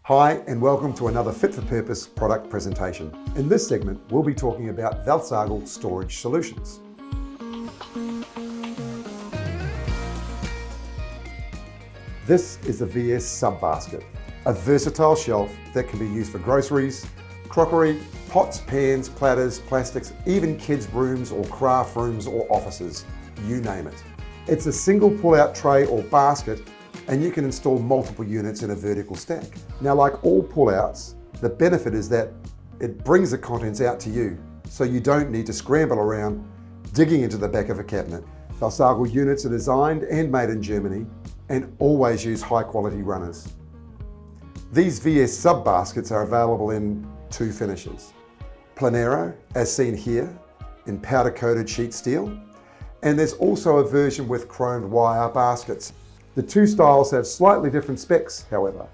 Hi and welcome to another fit-for-purpose product presentation. In this segment, we'll be talking about Vauth Sagel storage solutions. This is the VS sub-basket, a versatile shelf that can be used for groceries, crockery, pots, pans, platters, plastics, even kids' rooms or craft rooms or offices, you name it. It's a single pull-out tray or basket, and you can install multiple units in a vertical stack. Now, like all pullouts, the benefit is that it brings the contents out to you, so you don't need to scramble around digging into the back of a cabinet. Vauth Sagel units are designed and made in Germany and always use high quality runners. These VS sub baskets are available in two finishes. Planero, as seen here, in powder coated sheet steel, and there's also a version with chromed wire baskets. The two styles have slightly different specs, however.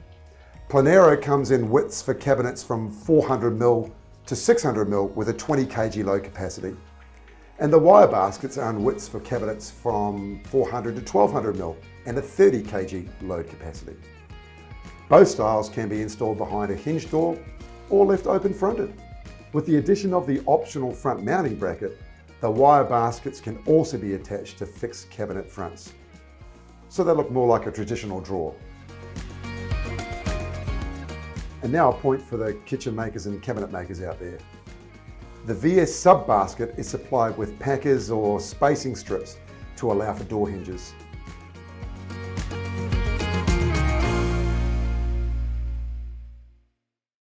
Planero comes in widths for cabinets from 400mm to 600mm with a 20 kg load capacity. And the wire baskets are in widths for cabinets from 400 to 1200mm and a 30 kg load capacity. Both styles can be installed behind a hinged door or left open fronted. With the addition of the optional front mounting bracket, the wire baskets can also be attached to fixed cabinet fronts, so they look more like a traditional drawer. And now a point for the kitchen makers and cabinet makers out there. The VS sub basket is supplied with packers or spacing strips to allow for door hinges.